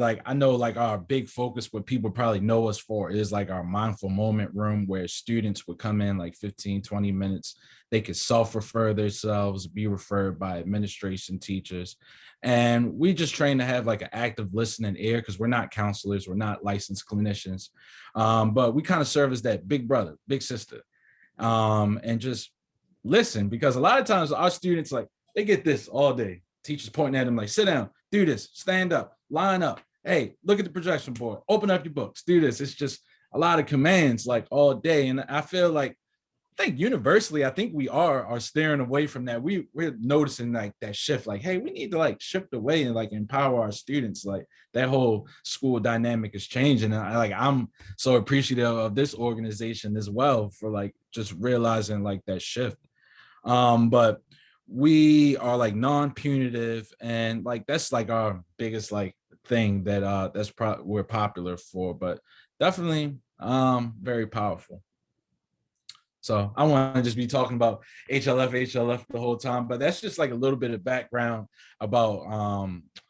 like I know like our big focus, what people probably know us for, is like our mindful moment room where students would come in like 15-20 minutes. They could self-refer themselves, be referred by administration, teachers, and we just train to have like an active listening ear, because we're not counselors, we're not licensed clinicians, but we kind of serve as that big brother, big sister, and just listen, because a lot of times our students, like, they get this all day. Teachers pointing at them like, sit down, do this, stand up, line up. Hey, look at the projection board, open up your books, do this. It's just a lot of commands like all day. And I feel like, I think universally, I think we are steering away from that. We're noticing like that shift, like, hey, we need to like shift away and like empower our students. Like that whole school dynamic is changing. And I'm so appreciative of this organization as well for like just realizing like that shift. But we are like non-punitive, and like that's like our biggest like thing that we're popular for, but definitely very powerful. So I want to just be talking about HLF the whole time, but that's just like a little bit of background about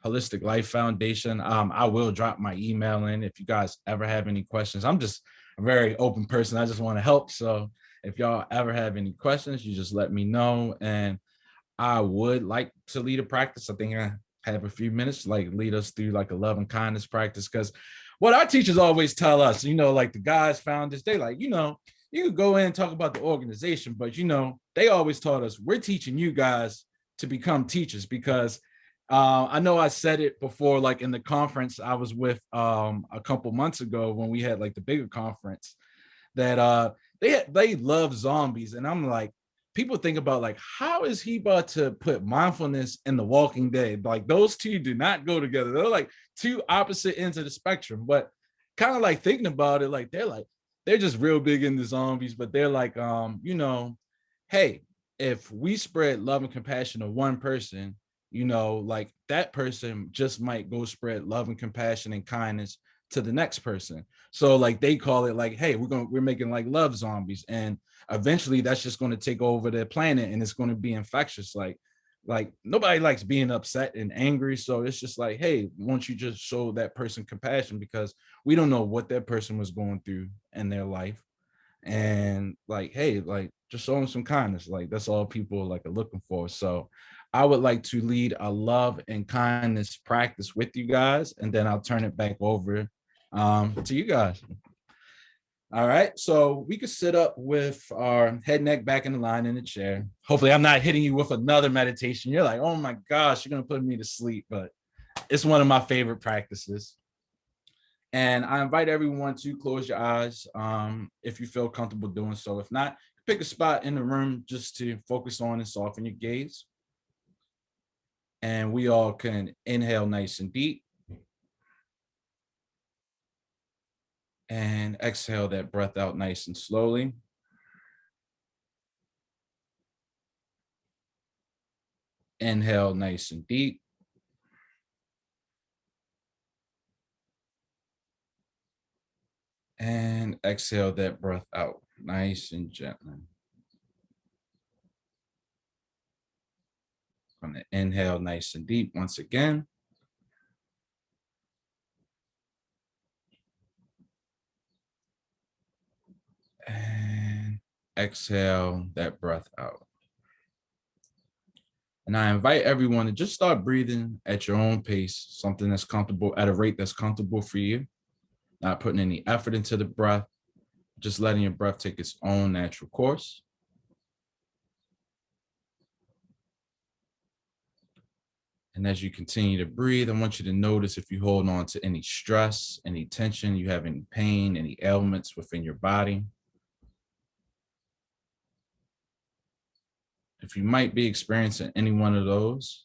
Holistic Life Foundation. I will drop my email in if you guys ever have any questions. I'm just a very open person. I just want to help. So if y'all ever have any questions, you just let me know. And I would like to lead a practice. I think I have a few minutes to like lead us through like a love and kindness practice, because what our teachers always tell us, like the guys founders, they like, you could go in and talk about the organization, but they always taught us, we're teaching you guys to become teachers, because I know I said it before, like in the conference I was with a couple months ago when we had like the bigger conference, that they love zombies. And I'm like, people think about like, how is he about to put mindfulness in The Walking Dead? Like those two do not go together. They're like two opposite ends of the spectrum. But kind of like thinking about it, like they're just real big into zombies, but they're like, hey, if we spread love and compassion to one person, like that person just might go spread love and compassion and kindness to the next person. So like they call it like, hey, we're making like love zombies, and eventually that's just going to take over the planet, and it's going to be infectious. Like nobody likes being upset and angry. So it's just like, hey, won't you just show that person compassion, because we don't know what that person was going through in their life. And like, hey, like just show them some kindness. Like that's all people like are looking for. So I would like to lead a love and kindness practice with you guys, and then I'll turn it back over to you guys. All right, so we could sit up with our head, neck back in the line in the chair. Hopefully I'm not hitting you with another meditation. You're like, oh my gosh, you're gonna put me to sleep, but it's one of my favorite practices. And I invite everyone to close your eyes if you feel comfortable doing so. If not, pick a spot in the room just to focus on and soften your gaze. And we all can inhale nice and deep. And exhale that breath out nice and slowly. Inhale nice and deep. And exhale that breath out nice and gently. I'm going to inhale nice and deep once again. And exhale that breath out. And I invite everyone to just start breathing at your own pace, something that's comfortable, at a rate that's comfortable for you. Not putting any effort into the breath, just letting your breath take its own natural course. And as you continue to breathe, I want you to notice if you hold on to any stress, any tension, you have any pain, any ailments within your body. If you might be experiencing any one of those,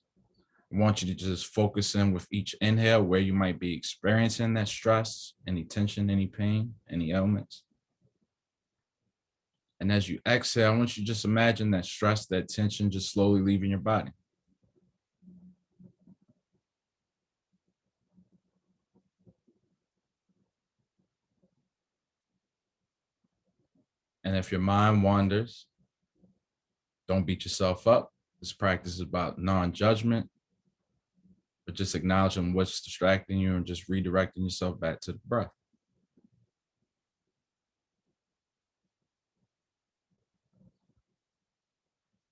I want you to just focus in with each inhale where you might be experiencing that stress, any tension, any pain, any ailments. And as you exhale, I want you to just imagine that stress, that tension just slowly leaving your body. And if your mind wanders, don't beat yourself up. This practice is about non-judgment. but just acknowledging what's distracting you and just redirecting yourself back to the breath.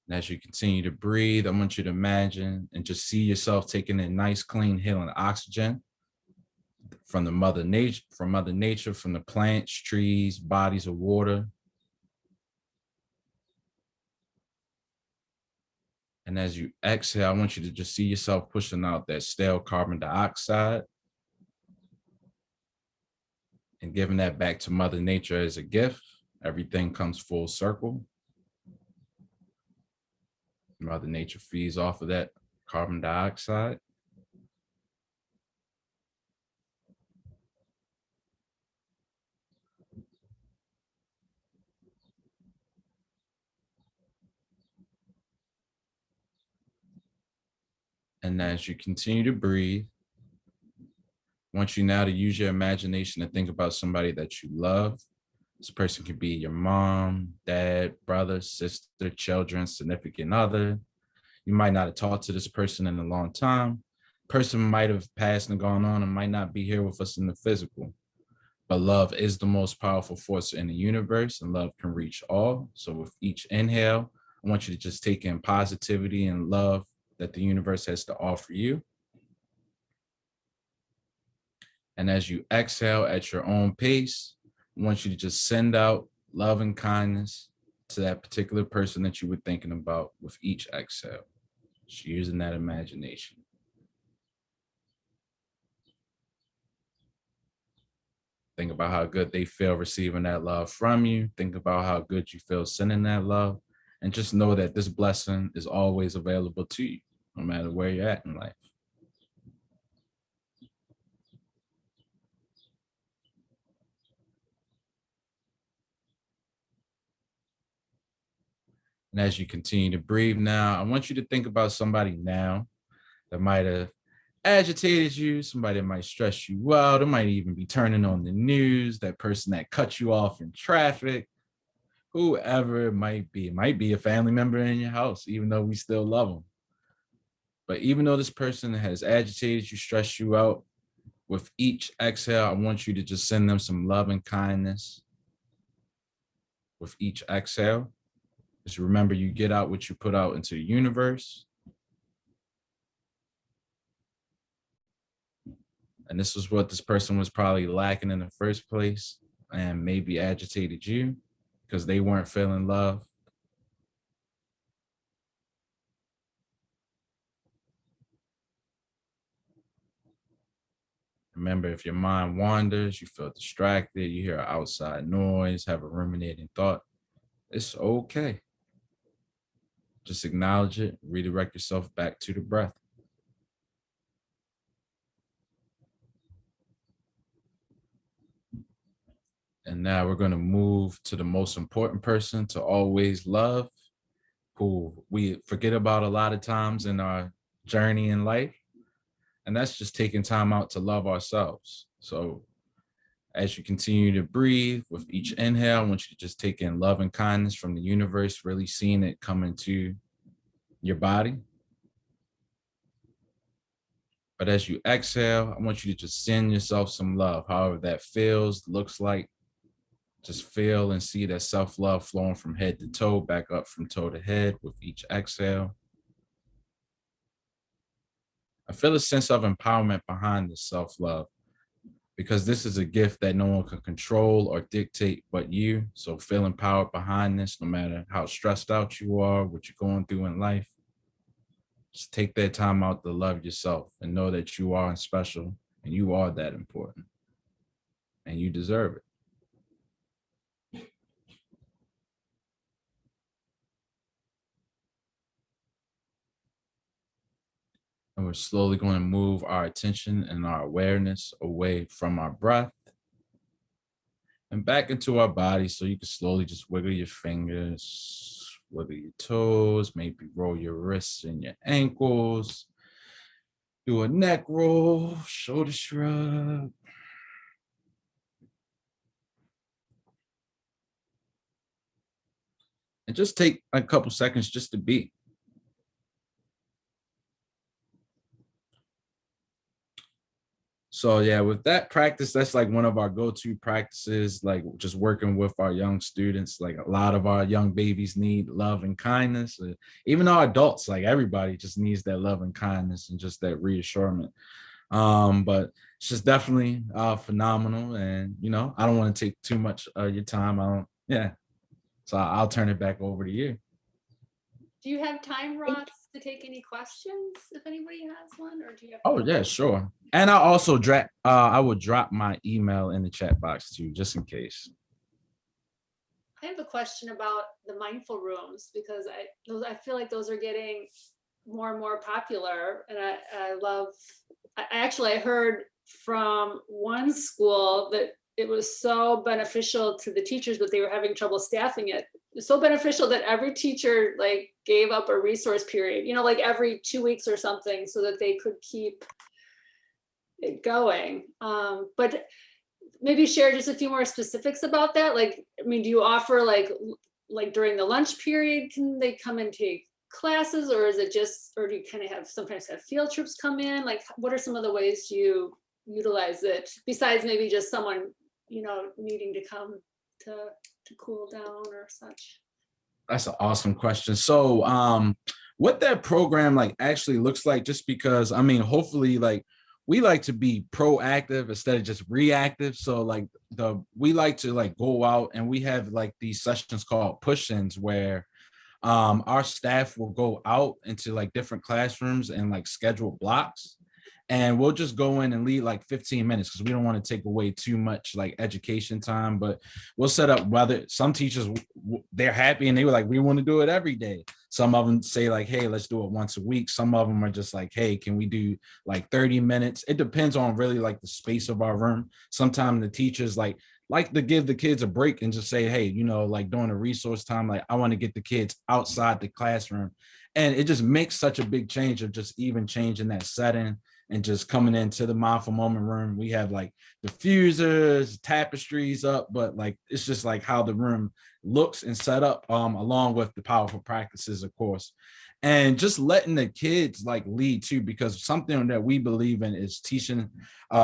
And as you continue to breathe, I want you to imagine and just see yourself taking in nice, clean, healing oxygen from Mother Nature, from the plants, trees, bodies of water. And as you exhale, I want you to just see yourself pushing out that stale carbon dioxide and giving that back to Mother Nature as a gift. Everything comes full circle. Mother Nature feeds off of that carbon dioxide. And as you continue to breathe, I want you now to use your imagination to think about somebody that you love. This person could be your mom, dad, brother, sister, children, significant other. You might not have talked to this person in a long time. Person might have passed and gone on and might not be here with us in the physical. But love is the most powerful force in the universe, and love can reach all. So with each inhale, I want you to just take in positivity and love that the universe has to offer you. And as you exhale at your own pace, I want you to just send out love and kindness to that particular person that you were thinking about with each exhale. Just using that imagination. Think about how good they feel receiving that love from you. Think about how good you feel sending that love. And just know that this blessing is always available to you, no matter where you're at in life. And as you continue to breathe now, I want you to think about somebody now that might have agitated you, somebody that might stress you out. It might even be turning on the news, that person that cut you off in traffic, whoever it might be. It might be a family member in your house, even though we still love them. But even though this person has agitated you, stressed you out, with each exhale, I want you to just send them some love and kindness with each exhale. Just remember, you get out what you put out into the universe. And this is what this person was probably lacking in the first place and maybe agitated you because they weren't feeling love. Remember, if your mind wanders, you feel distracted, you hear outside noise, have a ruminating thought, it's okay. Just acknowledge it, redirect yourself back to the breath. And now we're going to move to the most important person to always love, who we forget about a lot of times in our journey in life. And that's just taking time out to love ourselves. So as you continue to breathe with each inhale, I want you to just take in love and kindness from the universe, really seeing it come into your body. But as you exhale, I want you to just send yourself some love, however that feels, looks like. Just feel and see that self-love flowing from head to toe, back up from toe to head with each exhale. I feel a sense of empowerment behind this self-love because this is a gift that no one can control or dictate but you. So feel empowered behind this, no matter how stressed out you are, what you're going through in life. Just take that time out to love yourself and know that you are special and you are that important and you deserve it. And we're slowly going to move our attention and our awareness away from our breath and back into our body. So you can slowly just wiggle your fingers, wiggle your toes, maybe roll your wrists and your ankles, do a neck roll, shoulder shrug. And just take a couple seconds just to be. So yeah, with that practice, that's like one of our go-to practices, like just working with our young students. Like a lot of our young babies need love and kindness. Even our adults, like everybody just needs that love and kindness and just that reassurance. But it's just definitely phenomenal. And I don't want to take too much of your time. I don't, yeah. So I'll turn it back over to you. Do you have time, Ross, to take any questions if anybody has one, or do you have? Oh yeah, sure. And I also I would drop my email in the chat box too, just in case. I have a question about the mindful rooms, because I feel like those are getting more and more popular, and I love. I heard from one school that it was so beneficial to the teachers, but they were having trouble staffing it. It's so beneficial that every teacher like gave up a resource period, like every 2 weeks or something, so that they could keep it going. But maybe share just a few more specifics about that. Like, I mean, do you offer like during the lunch period, can they come and take classes, or is it just, or do you kind of sometimes have field trips come in? Like, what are some of the ways you utilize it besides maybe just someone, needing to come to cool down or such? That's an awesome question. So what that program like actually looks like, just because I mean, hopefully like we like to be proactive instead of just reactive. So like we like to like go out, and we have like these sessions called push-ins where our staff will go out into like different classrooms and like schedule blocks, and we'll just go in and lead like 15 minutes because we don't want to take away too much like education time. But we'll set up, whether some teachers, they're happy and they were like, we want to do it every day. Some of them say like, hey, let's do it once a week. Some of them are just like, hey, can we do like 30 minutes? It depends on really like the space of our room. Sometimes the teachers like to give the kids a break and just say, hey, like during a resource time, like I want to get the kids outside the classroom. And it just makes such a big change of just even changing that setting and just coming into the mindful moment room. We have like diffusers, tapestries up, but like it's just like how the room looks and set up, along with the powerful practices, of course. And just letting the kids like lead too, because something that we believe in is teaching,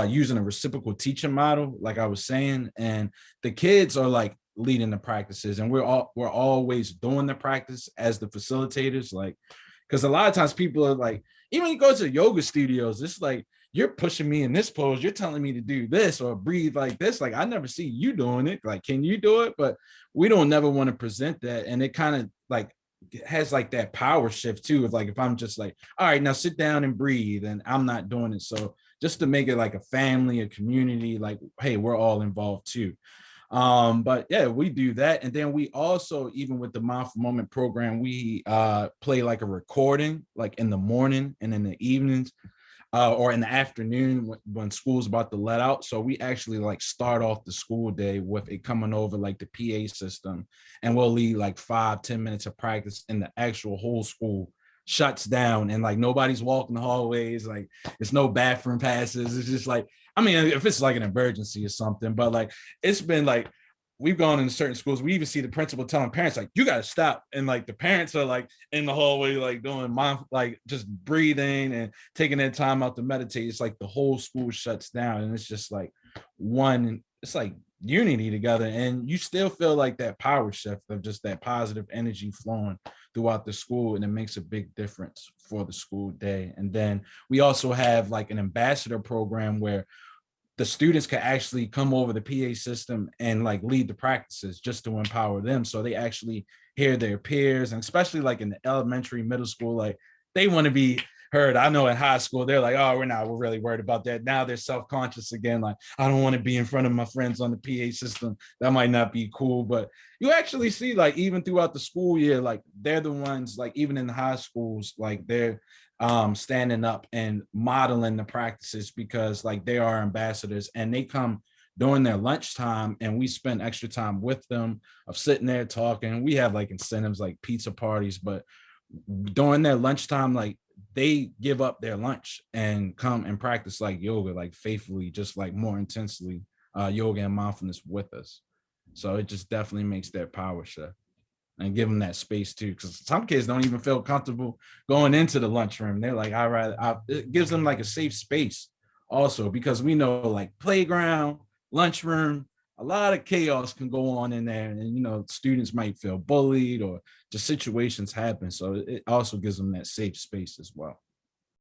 using a reciprocal teaching model, like I was saying. And the kids are like leading the practices, and we're always doing the practice as the facilitators, like because a lot of times people are like, even when you go to yoga studios, it's like, you're pushing me in this pose, you're telling me to do this or breathe like this. Like, I never see you doing it. Like, can you do it? But we don't never want to present that. And it kind of like has like that power shift too. Of like, if I'm just like, all right, now sit down and breathe, and I'm not doing it. So just to make it like a family, a community, like, hey, we're all involved too. But yeah, we do that. And then we also, even with the mindful moment program, we play like a recording like in the morning and in the evenings, or in the afternoon when school's about to let out. So we actually like start off the school day with it coming over like the PA system, and we'll lead like 5-10 minutes of practice, and the actual whole school shuts down, and like nobody's walking the hallways, like it's no bathroom passes. It's just like, I mean, if it's like an emergency or something, but like it's been like, we've gone into certain schools, we even see the principal telling parents like, you got to stop, and like the parents are like in the hallway like doing like just breathing and taking their time out to meditate. It's like the whole school shuts down, and it's just like it's like unity together, and you still feel like that power shift of just that positive energy flowing throughout the school, and it makes a big difference for the school day. And then we also have like an ambassador program where the students can actually come over the PA system and like lead the practices just to empower them. So they actually hear their peers, and especially like in the elementary, middle school, like they want to be heard. I know in high school, they're like, oh, we're really worried about that. Now they're self-conscious again. Like, I don't want to be in front of my friends on the PA system. That might not be cool. But you actually see like even throughout the school year, like they're the ones, like even in the high schools, like they're standing up and modeling the practices, because like they are ambassadors, and they come during their lunchtime, and we spend extra time with them of sitting there talking. We have like incentives like pizza parties, but during their lunchtime, like they give up their lunch and come and practice like yoga, like faithfully, just like more intensely, yoga and mindfulness with us. So it just definitely makes that power shift, and give them that space too, because some kids don't even feel comfortable going into the lunchroom. They're like, it gives them like a safe space also, because we know like playground, lunchroom, a lot of chaos can go on in there, and students might feel bullied or just situations happen. So it also gives them that safe space as well.